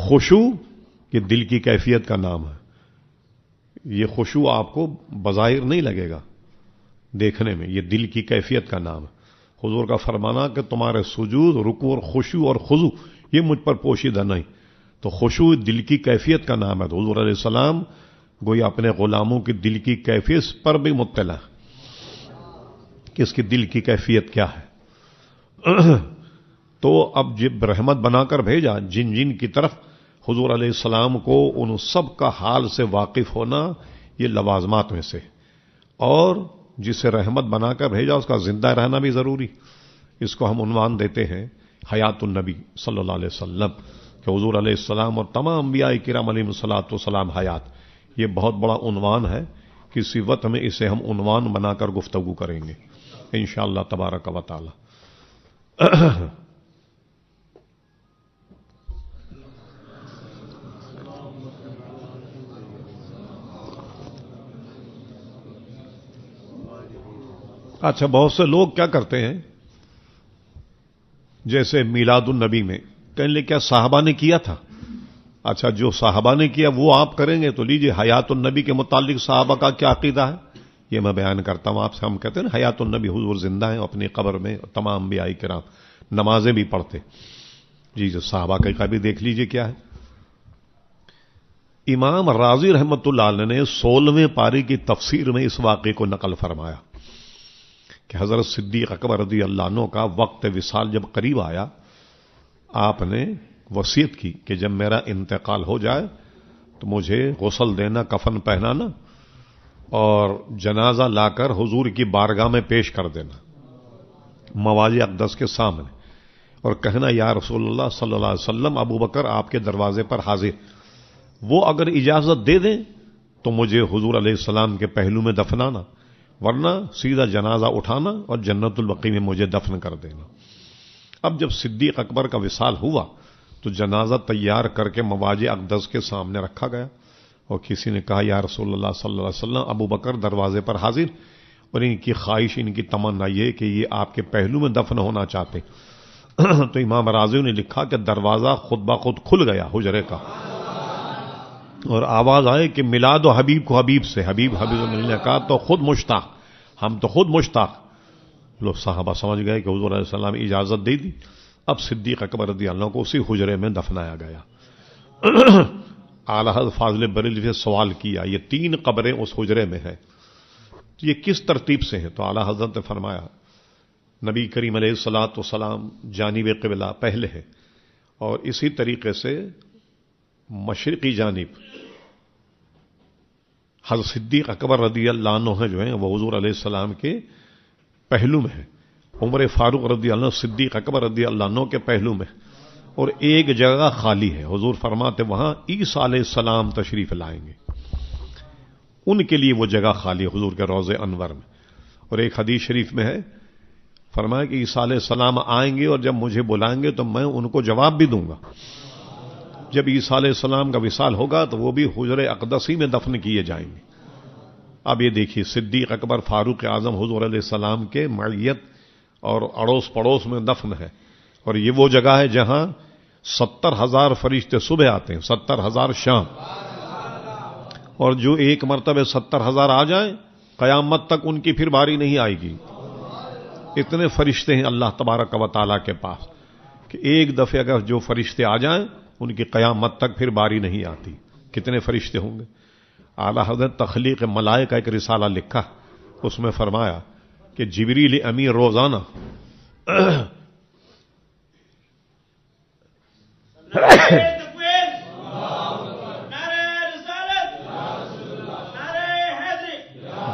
خشوع یہ دل کی کیفیت کا نام ہے. یہ خشوع آپ کو بظاہر نہیں لگے گا دیکھنے میں، یہ دل کی کیفیت کا نام ہے. حضور کا فرمانا کہ تمہارے سجود، رکوع اور خشوع اور خضوع یہ مجھ پر پوشیدہ نہیں. تو خشوع دل کی کیفیت کا نام ہے. تو حضور علیہ السلام گویا اپنے غلاموں کی دل کی کیفیت پر بھی مطلع ہے کہ اس کی دل کی کیفیت کیا ہے. تو اب جب رحمت بنا کر بھیجا جن جن کی طرف، حضور علیہ السلام کو ان سب کا حال سے واقف ہونا یہ لوازمات میں سے، اور جسے رحمت بنا کر بھیجا اس کا زندہ رہنا بھی ضروری. اس کو ہم عنوان دیتے ہیں حیات النبی صلی اللہ علیہ وسلم، کہ حضور علیہ السلام اور تمام انبیاء کرام علیہم الصلوۃ والسلام حیات. یہ بہت بڑا عنوان ہے، کسی وقت میں اسے ہم عنوان بنا کر گفتگو کریں گے انشاءاللہ تبارک و تعالی. اچھا، بہت سے لوگ کیا کرتے ہیں، جیسے میلاد النبی میں کہنے لے کیا صحابہ نے کیا تھا. اچھا، جو صحابہ نے کیا وہ آپ کریں گے تو لیجئے حیات النبی کے متعلق صحابہ کا کیا عقیدہ ہے یہ میں بیان کرتا ہوں آپ سے. ہم کہتے ہیں نا حیات النبی، حضور زندہ ہیں اپنی قبر میں، تمام انبیاء کرام نمازیں بھی پڑھتے. جی جو صحابہ کا بھی دیکھ لیجئے کیا ہے. امام رازی رحمت اللہ علیہ نے 16ویں پاری کی تفسیر میں اس واقعے کو نقل فرمایا کہ حضرت صدیق اکبر رضی اللہ عنہ کا وقت وصال جب قریب آیا، آپ نے وصیت کی کہ جب میرا انتقال ہو جائے تو مجھے غسل دینا، کفن پہنانا اور جنازہ لا کر حضور کی بارگاہ میں پیش کر دینا مواضع اقدس کے سامنے، اور کہنا یا رسول اللہ صلی اللہ علیہ وسلم ابو بکر آپ کے دروازے پر حاضر، وہ اگر اجازت دے دیں تو مجھے حضور علیہ السلام کے پہلو میں دفنانا، ورنہ سیدھا جنازہ اٹھانا اور جنت البقیع میں مجھے دفن کر دینا. اب جب صدیق اکبر کا وصال ہوا تو جنازہ تیار کر کے مواضع اقدس کے سامنے رکھا گیا، اور کسی نے کہا یا رسول اللہ صلی اللہ علیہ وسلم ابو بکر دروازے پر حاضر، اور ان کی خواہش، ان کی تمنا یہ کہ یہ آپ کے پہلو میں دفن ہونا چاہتے. تو امام راضی نے لکھا کہ دروازہ خود بخود کھل گیا حجرے کا، اور آواز آئے کہ ملا دو حبیب کو حبیب سے. حبیب حبیب نے کہا تو خود مشتاق، ہم تو خود مشتاق. لوگ صحابہ سمجھ گئے کہ حضور علیہ السلام اجازت دے دی. اب صدیق اکبر رضی اللہ عنہ کو اسی حجرے میں دفنایا گیا. اعلی حضرت فاضل بریلوی سے سوال کیا یہ 3 قبریں اس حجرے میں ہیں، یہ کس ترتیب سے ہیں؟ تو اعلی حضرت نے فرمایا نبی کریم علیہ الصلوۃ والسلام جانب قبلہ پہلے ہے، اور اسی طریقے سے مشرقی جانب حضرت صدیق اکبر رضی اللہ عنہ جو ہیں وہ حضور علیہ السلام کے پہلو میں ہیں، عمر فاروق رضی اللہ عنہ صدیق اکبر رضی اللہ عنہ کے پہلو میں، اور ایک جگہ خالی ہے. حضور فرماتے وہاں عیسیٰ علیہ السلام تشریف لائیں گے، ان کے لیے وہ جگہ خالی ہے حضور کے روضہ انور میں. اور ایک حدیث شریف میں ہے فرمایا کہ عیسیٰ علیہ السلام آئیں گے اور جب مجھے بلائیں گے تو میں ان کو جواب بھی دوں گا. جب عیسیٰ علیہ السلام کا وصال ہوگا تو وہ بھی حجر اقدسی میں دفن کیے جائیں گے. اب یہ دیکھیے صدیق اکبر فاروق اعظم حضور علیہ السلام کے معیت اور اڑوس پڑوس میں دفن ہے، اور یہ وہ جگہ ہے جہاں 70,000 فرشتے صبح آتے ہیں، 70,000 شام، اور جو ایک مرتبہ 70,000 آ جائیں قیامت تک ان کی پھر باری نہیں آئے گی. اتنے فرشتے ہیں اللہ تبارک و تعالیٰ کے پاس کہ ایک دفعہ اگر جو فرشتے آ جائیں ان کی قیامت تک پھر باری نہیں آتی. کتنے فرشتے ہوں گے. اعلیٰ حضرت تخلیق ملائکہ ایک رسالہ لکھا، اس میں فرمایا کہ جبریل امین روزانہ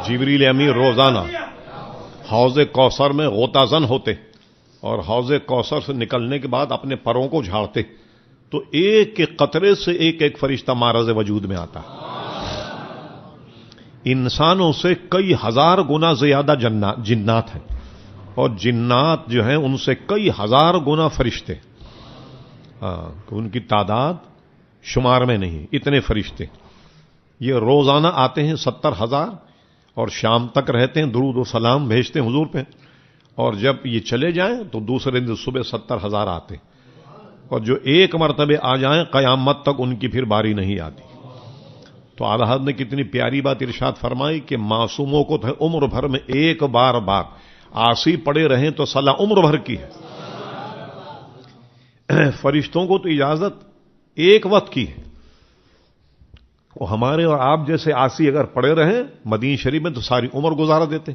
جبریل امین روزانہ حوض کوثر میں غوطہ زن ہوتے، اور حوض کوثر سے نکلنے کے بعد اپنے پروں کو جھاڑتے تو ایک ایک قطرے سے ایک ایک فرشتہ معرض وجود میں آتا. انسانوں سے کئی ہزار گنا زیادہ جنات ہیں، اور جنات جو ہیں ان سے کئی ہزار گنا فرشتے. ان کی تعداد شمار میں نہیں، اتنے فرشتے. یہ روزانہ آتے ہیں 70,000 اور شام تک رہتے ہیں، درود و سلام بھیجتے ہیں حضور پہ، اور جب یہ چلے جائیں تو دوسرے دن صبح 70,000 آتے. اور جو ایک مرتبہ آ جائیں قیامت تک ان کی پھر باری نہیں آتی۔ تو اعلیٰ حضرت نے کتنی پیاری بات ارشاد فرمائی کہ معصوموں کو تو عمر بھر میں ایک بار عاصی پڑے رہیں تو صلاح عمر بھر کی ہے، فرشتوں کو تو اجازت ایک وقت کی ہے، وہ ہمارے اور آپ جیسے عاصی اگر پڑے رہیں مدینہ شریف میں تو ساری عمر گزارا دیتے۔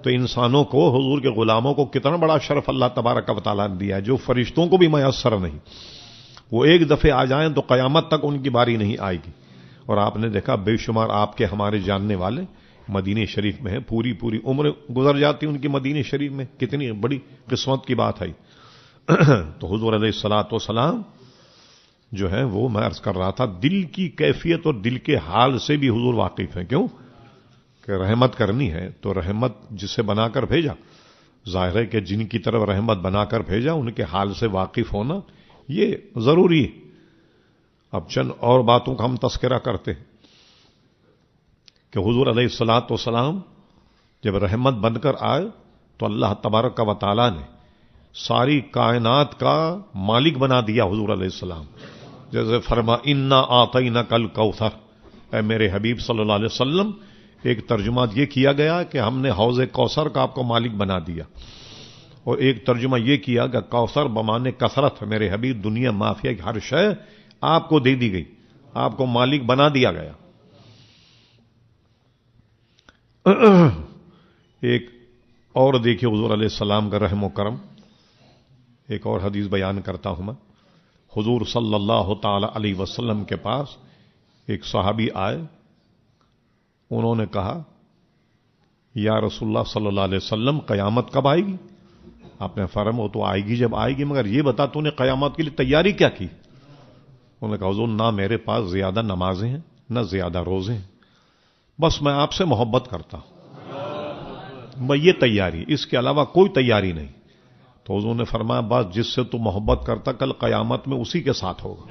تو انسانوں کو، حضور کے غلاموں کو کتنا بڑا شرف اللہ تبارک و تعالیٰ نے دیا ہے جو فرشتوں کو بھی میسر نہیں۔ وہ ایک دفعے آ جائیں تو قیامت تک ان کی باری نہیں آئے گی۔ اور آپ نے دیکھا بے شمار آپ کے ہمارے جاننے والے مدینہ شریف میں ہیں، پوری عمر گزر جاتی ان کی مدینہ شریف میں، کتنی بڑی قسمت کی بات ہے۔ تو حضور علیہ الصلوۃ والسلام جو ہے وہ میں عرض کر رہا تھا دل کی کیفیت اور دل کے حال سے بھی حضور واقف ہیں۔ کیوں کہ رحمت کرنی ہے تو رحمت جسے بنا کر بھیجا، ظاہر ہے کہ جن کی طرف رحمت بنا کر بھیجا ان کے حال سے واقف ہونا یہ ضروری ہے۔ اب چند اور باتوں کا ہم تذکرہ کرتے ہیں کہ حضور علیہ الصلوۃ والسلام جب رحمت بن کر آئے تو اللہ تبارک و تعالیٰ نے ساری کائنات کا مالک بنا دیا حضور علیہ السلام۔ جیسے فرما انا اعطیناک الکوثر، اے میرے حبیب صلی اللہ علیہ وسلم، ایک ترجمہ یہ کیا گیا کہ ہم نے حوض کوثر کا آپ کو مالک بنا دیا، اور ایک ترجمہ یہ کیا کہ کوثر بمانے کثرت، میرے حبیب دنیا مافیا کی ہر شے آپ کو دے دی گئی، آپ کو مالک بنا دیا گیا۔ ایک اور دیکھیے حضور علیہ السلام کا رحم و کرم، ایک اور حدیث بیان کرتا ہوں میں۔ حضور صلی اللہ تعالی علیہ وسلم کے پاس ایک صحابی آئے، انہوں نے کہا یا رسول اللہ صلی اللہ علیہ وسلم قیامت کب آئے گی؟ آپ نے فرمایا وہ تو آئے گی جب آئے گی، مگر یہ بتا تو نے قیامت کے لیے تیاری کیا کی؟ انہوں نے کہا حضور نہ میرے پاس زیادہ نمازیں ہیں نہ زیادہ روزے ہیں، بس میں آپ سے محبت کرتا ہوں، میں یہ تیاری، اس کے علاوہ کوئی تیاری نہیں۔ تو حضور نے فرمایا بس جس سے تو محبت کرتا کل قیامت میں اسی کے ساتھ ہوگا۔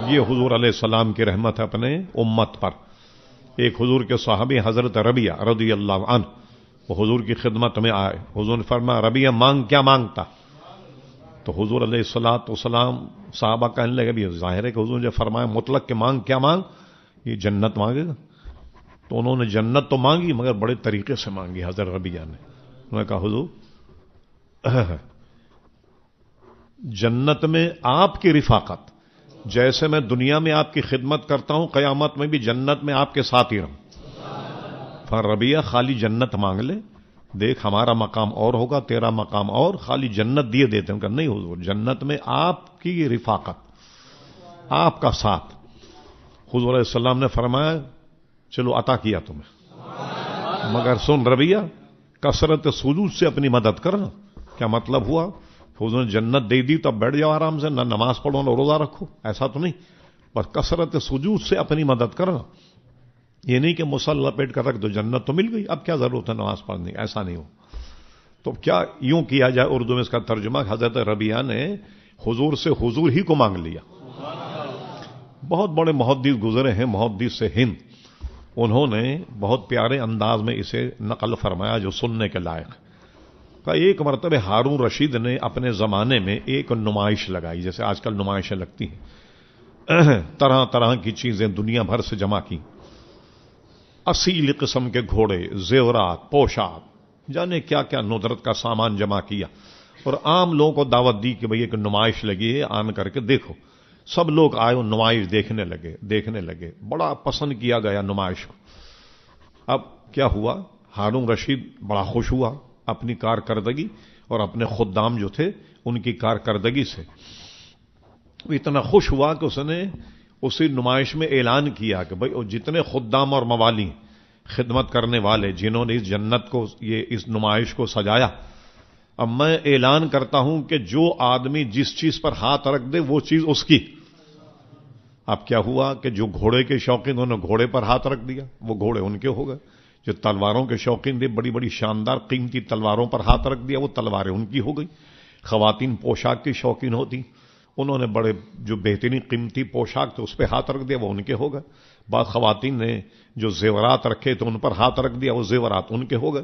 یہ حضور علیہ السلام کی رحمت ہے اپنے امت پر۔ ایک حضور کے صحابی حضرت ربیعہ رضی اللہ عنہ وہ حضور کی خدمت میں آئے، حضور نے فرمایا ربیعہ مانگ کیا مانگتا؟ تو حضور علیہ الصلوۃ والسلام صحابہ کہنے لگے بھی ظاہر ہے کہ حضور نے فرمایا مطلق کہ مانگ کیا مانگ، یہ جنت مانگے گا؟ تو انہوں نے جنت تو مانگی مگر بڑے طریقے سے مانگی۔ حضرت ربیعہ نے انہوں نے کہا حضور جنت میں آپ کی رفاقت، جیسے میں دنیا میں آپ کی خدمت کرتا ہوں قیامت میں بھی جنت میں آپ کے ساتھ ہی رہوں۔ ربیعہ خالی جنت مانگ لے، دیکھ ہمارا مقام اور ہوگا تیرا مقام اور، خالی جنت دیے دیتے ہیں کہ نہیں حضور جنت میں آپ کی رفاقت، آپ کا ساتھ۔ حضور علیہ السلام نے فرمایا چلو عطا کیا تمہیں، مگر سن ربیعہ کثرت سجود سے اپنی مدد کرنا۔ کیا مطلب ہوا؟ حضور نے جنت دے دی تو بیٹھ جاؤ آرام سے، نہ نماز پڑھو نہ روزہ رکھو، ایسا تو نہیں، بس کثرت سجود سے اپنی مدد کرنا۔ یہ نہیں کہ مصلی لپیٹ کر رکھ دو جنت تو مل گئی اب کیا ضرورت ہے نماز پڑھنے، ایسا نہیں ہو۔ تو کیا یوں کیا جائے اردو میں اس کا ترجمہ، حضرت ربیعہ نے حضور سے حضور ہی کو مانگ لیا۔ بہت بڑے محدث گزرے ہیں، محدث سے ہند، انہوں نے بہت پیارے انداز میں اسے نقل فرمایا جو سننے کے لائق۔ کہ ایک مرتبہ ہارون رشید نے اپنے زمانے میں ایک نمائش لگائی، جیسے آج کل نمائشیں لگتی ہیں، طرح طرح کی چیزیں دنیا بھر سے جمع کی، اصیل قسم کے گھوڑے، زیورات، پوشاک، جانے کیا کیا ندرت کا سامان جمع کیا، اور عام لوگوں کو دعوت دی کہ بھئی ایک نمائش لگی ہے آن کر کے دیکھو۔ سب لوگ آئے اور نمائش دیکھنے لگے، بڑا پسند کیا گیا نمائش کو۔ اب کیا ہوا، ہارون رشید بڑا خوش ہوا اپنی کارکردگی اور اپنے خدام جو تھے ان کی کارکردگی سے، وہ اتنا خوش ہوا کہ اس نے اسی نمائش میں اعلان کیا کہ بھئی جتنے خدام اور موالی خدمت کرنے والے جنہوں نے اس جنت کو اس نمائش کو سجایا، اب میں اعلان کرتا ہوں کہ جو آدمی جس چیز پر ہاتھ رکھ دے وہ چیز اس کی۔ اب کیا ہوا کہ جو گھوڑے کے شوقین انہوں نے گھوڑے پر ہاتھ رکھ دیا، وہ گھوڑے ان کے ہو گئے۔ جو تلواروں کے شوقین تھے، بڑی بڑی شاندار قیمتی تلواروں پر ہاتھ رکھ دیا، وہ تلواریں ان کی ہو گئی۔ خواتین پوشاک کی شوقین ہوتی، انہوں نے بڑے جو بہترین قیمتی پوشاک تھے اس پہ ہاتھ رکھ دیا، وہ ان کے ہو گئے۔ بعض خواتین نے جو زیورات رکھے تو ان پر ہاتھ رکھ دیا، وہ زیورات ان کے ہو گئے۔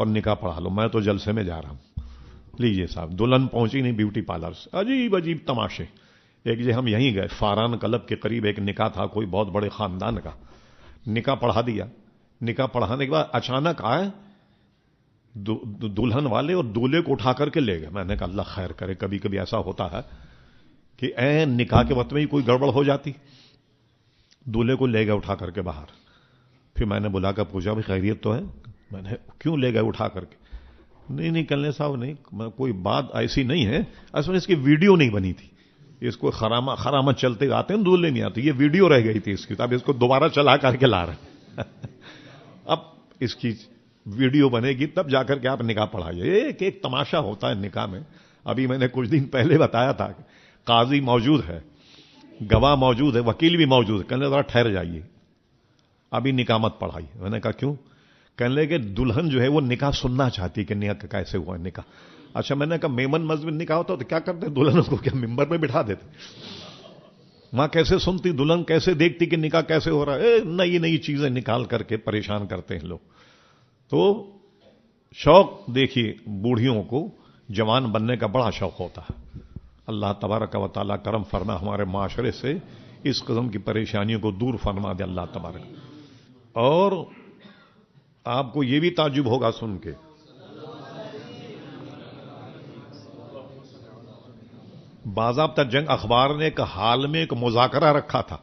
اور نکاح پڑھا لو، میں تو جلسے میں جا رہا ہوں۔ لیجئے صاحب، دلہن پہنچی نہیں بیوٹی پارلر سے، عجیب عجیب تماشے۔ ایک ہم یہیں گئے، فاران کلب کے قریب ایک نکاح تھا، کوئی بہت بڑے خاندان کا، نکاح پڑھا دیا۔ نکاح پڑھانے کے بعد اچانک آئے دلہن والے اور دولہے کو اٹھا کر کے لے گئے۔ میں نے کہا اللہ خیر کرے، کبھی کبھی ایسا ہوتا ہے کہ عین نکاح کے وقت میں ہی کوئی گڑبڑ ہو جاتی۔ دولہے کو لے گئے اٹھا کر کے باہر۔ پھر میں نے بلا کر پوچھا بھی خیریت تو ہے؟ میں نے کیوں لے گئے اٹھا کر کے؟ نہیں کلنے صاحب نہیں، کوئی بات ایسی نہیں ہے، اصل میں اس کی ویڈیو نہیں بنی تھی، اس کو خرامت چلتے آتے ہیں، دولہے نہیں آتے، یہ ویڈیو رہ گئی تھی اس کی، اب اس کو دوبارہ چلا کر کے لا رہے ہیں۔ اب اس کی ویڈیو بنے گی تب جا کر کے آپ نکاح پڑھائیے۔ ایک تماشا ہوتا ہے نکاح میں۔ ابھی میں نے کچھ دن پہلے بتایا تھا کہ قاضی موجود ہے، گواہ موجود ہے، وکیل بھی موجود ہے، کہنے ذرا ٹھہر جائیے، ابھی نکاح مت پڑھائی۔ میں نے کہا کیوں؟ کہنے لگے کہ دلہن جو ہے وہ نکاح سننا چاہتی کہ نکاح کیسے ہوا ہے نکاح۔ اچھا، میں نے کہا میمن مسجد نکاح ہوتا تو کیا کرتے؟ دلہن کو کیا ممبر پہ بٹھا دیتے؟ وہاں کیسے سنتی دلہن، کیسے دیکھتی کہ نکاح کیسے ہو رہا ہے؟ نئی نئی چیزیں نکال کر کے پریشان کرتے ہیں لوگ۔ تو شوق دیکھیے، بوڑھیوں کو جوان بننے کا بڑا شوق ہوتا ہے۔ اللہ تبارک و تعالیٰ کرم فرما، ہمارے معاشرے سے اس قسم کی پریشانیوں کو دور فرما دے اللہ تبارک۔ اور آپ کو یہ بھی تعجب ہوگا سن کے، باضابطہ جنگ اخبار نے ایک حال میں ایک مذاکرہ رکھا تھا،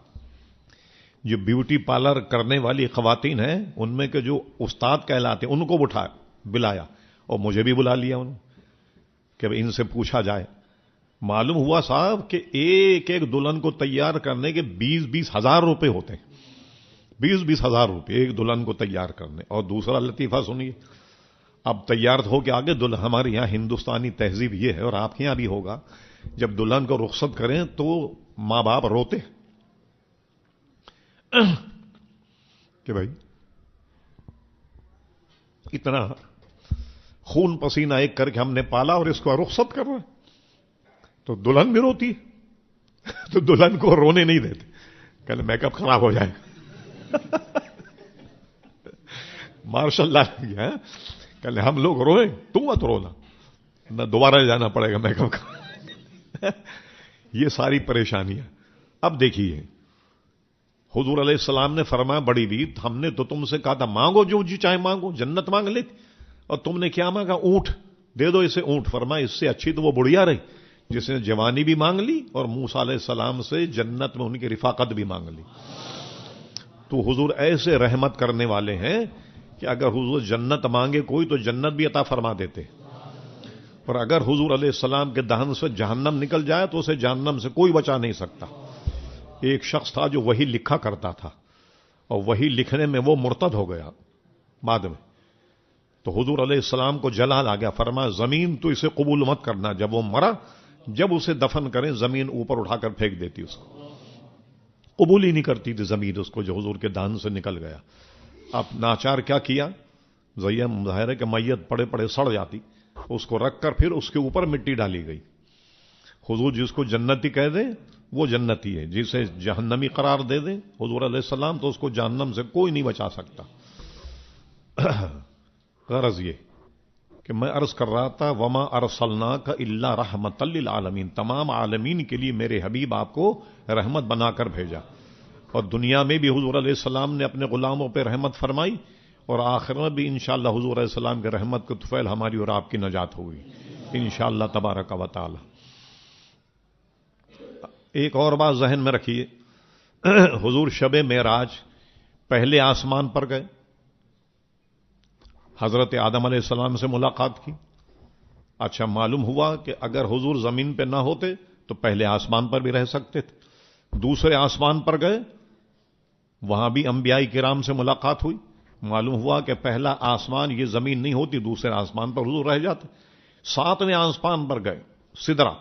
جو بیوٹی پارلر کرنے والی خواتین ہیں ان میں کے جو استاد کہلاتے ہیں ان کو بلایا، اور مجھے بھی بلا لیا انہوں کہ ان سے پوچھا جائے۔ معلوم ہوا صاحب کہ ایک ایک دلہن کو تیار کرنے کے 20-20 ہزار روپے ہوتے ہیں، 20-20 ہزار روپے ایک دلہن کو تیار کرنے۔ اور دوسرا لطیفہ سنیے، اب تیار ہو کے آگے ہمارے یہاں ہندوستانی تہذیب یہ ہے، اور آپ کے یہاں بھی ہوگا، جب دلہن کو رخصت کریں تو ماں باپ روتے کہ بھائی اتنا خون پسینہ ایک کر کے ہم نے پالا اور اس کو رخصت کر رہے، تو دلہن بھی روتی تو دلہن کو رونے نہیں دیتے، کہنے میک اپ خراب ہو جائے گا۔ ماشاء اللہ، کہنے ہم لوگ روئیں، تم مت رونا، نہ دوبارہ جانا پڑے گا میک اپ کا۔ یہ ساری پریشانیاں۔ اب دیکھیے، حضور علیہ السلام نے فرمایا بڑی بیت، ہم نے تو تم سے کہا تھا مانگو جو جی چاہے مانگو، جنت مانگ لیتی، اور تم نے کیا مانگا؟ اونٹ دے دو اسے۔ اونٹ فرمایا اس سے اچھی تو وہ بڑھیا رہی جس نے جوانی بھی مانگ لی اور موسیٰ علیہ السلام سے جنت میں ان کی رفاقت بھی مانگ لی۔ تو حضور ایسے رحمت کرنے والے ہیں کہ اگر حضور جنت مانگے کوئی تو جنت بھی عطا فرما دیتے، اور اگر حضور علیہ السلام کے دہن سے جہنم نکل جائے تو اسے جہنم سے کوئی بچا نہیں سکتا۔ ایک شخص تھا جو وہی لکھا کرتا تھا، اور وہی لکھنے میں وہ مرتد ہو گیا بعد میں، تو حضور علیہ السلام کو جلال آ گیا، فرمایا زمین تو اسے قبول مت کرنا، جب وہ مرا جب اسے دفن کریں زمین اوپر اٹھا کر پھینک دیتی، اس کو قبول ہی نہیں کرتی تھی زمین اس کو جو حضور کے دہن سے نکل گیا۔ اب ناچار کیا کیا، ظاہر ہے کہ میت پڑے پڑے سڑ جاتی، اس کو رکھ کر پھر اس کے اوپر مٹی ڈالی گئی۔ حضور جس کو جنتی کہہ دیں وہ جنتی ہے، جسے جہنمی قرار دے دیں حضور علیہ السلام تو اس کو جہنم سے کوئی نہیں بچا سکتا۔ غرض یہ کہ میں عرض کر رہا تھا وما ارسلناک الا رحمۃ للعالمین، تمام عالمین کے لیے میرے حبیب آپ کو رحمت بنا کر بھیجا، اور دنیا میں بھی حضور علیہ السلام نے اپنے غلاموں پہ رحمت فرمائی، اور آخر میں بھی انشاءاللہ حضور علیہ السلام کے رحمت کے طفیل ہماری اور آپ کی نجات ہوگی انشاءاللہ تبارک و تعالی۔ ایک اور بات ذہن میں رکھیے، حضور شب معراج پہلے آسمان پر گئے، حضرت آدم علیہ السلام سے ملاقات کی۔ اچھا، معلوم ہوا کہ اگر حضور زمین پہ نہ ہوتے تو پہلے آسمان پر بھی رہ سکتے تھے۔ دوسرے آسمان پر گئے، وہاں بھی انبیاء کرام سے ملاقات ہوئی، معلوم ہوا کہ پہلا آسمان یہ زمین نہیں ہوتی، دوسرے آسمان پر حضور رہ جاتے۔ ساتویں آسمان پر گئے، سدرہ،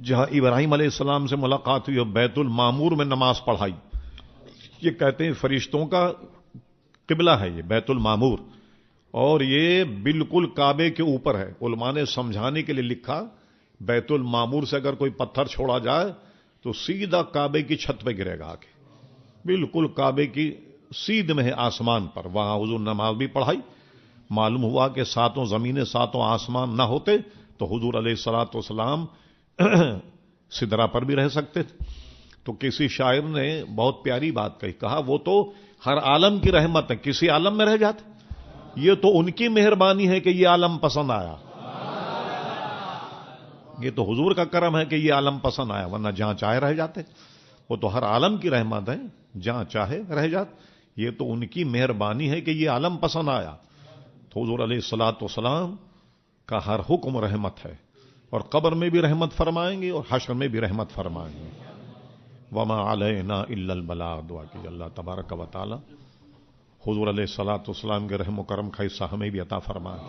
جہاں ابراہیم علیہ السلام سے ملاقات ہوئی اور بیت المعمور میں نماز پڑھائی۔ یہ کہتے ہیں فرشتوں کا قبلہ ہے یہ بیت المعمور، اور یہ بالکل کعبے کے اوپر ہے۔ علماء نے سمجھانے کے لیے لکھا بیت المعمور سے اگر کوئی پتھر چھوڑا جائے تو سیدھا کعبے کی چھت پہ گرے گا آ کے، بالکل کعبے کی سیدھ میں ہے آسمان پر۔ وہاں حضور نماز بھی پڑھائی، معلوم ہوا کہ ساتوں زمینیں ساتوں آسمان نہ ہوتے تو حضور علیہ الصلوۃ والسلام سدرا پر بھی رہ سکتے تھے. تو کسی شاعر نے بہت پیاری بات کہی, کہا وہ تو ہر عالم کی رحمت ہے, کسی عالم میں رہ جاتے, یہ تو ان کی مہربانی ہے کہ یہ عالم پسند آیا, یہ تو حضور کا کرم ہے کہ یہ عالم پسند آیا, ورنہ جہاں چاہے رہ جاتے. وہ تو ہر عالم کی رحمت ہے, جہاں چاہے رہ جاتے, یہ تو ان کی مہربانی ہے کہ یہ عالم پسند آیا. تو حضور علیہ الصلوۃ والسلام کا ہر حکم رحمت ہے, اور قبر میں بھی رحمت فرمائیں گے اور حشر میں بھی رحمت فرمائیں گے. وما علینا الا البلاغ, دعا کی اللہ تبارک و تعالی حضور علیہ الصلوۃ والسلام کے رحم و کرم کا حصہ ہمیں بھی عطا فرمائے,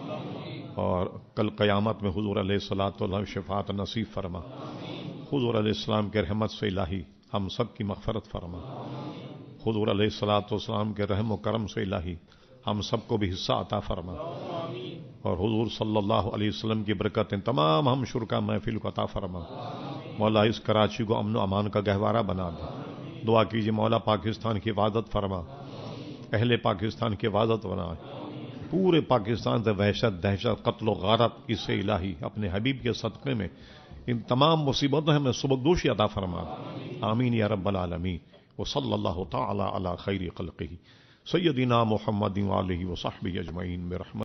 اور کل قیامت میں حضور علیہ الصلوۃ والسلام شفاعت نصیب فرما. حضور علیہ السلام کے رحمت سے الہی ہم سب کی مغفرت فرما. حضور علیہ الصلوۃ والسلام کے رحم و کرم سے الہی ہم سب کو بھی حصہ عطا فرما, اور حضور صلی اللہ علیہ وسلم کی برکتیں تمام ہم شرکا محفل کو عطا فرما. مولا اس کراچی کو امن و امان کا گہوارہ بنا دے. دعا کیجیے مولا پاکستان کی حفاظت فرما, اہل پاکستان کی حفاظت بنا, پورے پاکستان سے وحشت دہشت قتل و غارت اس سے الہی اپنے حبیب کے صدقے میں ان تمام مصیبتوں ہمیں سبکدوشی عطا فرما. آمین یا رب العالمین. وصلی اللہ تعالی علی خیر خلقہ سیدنا محمد وآلہ وصحبہ اجمعین برحمتہ.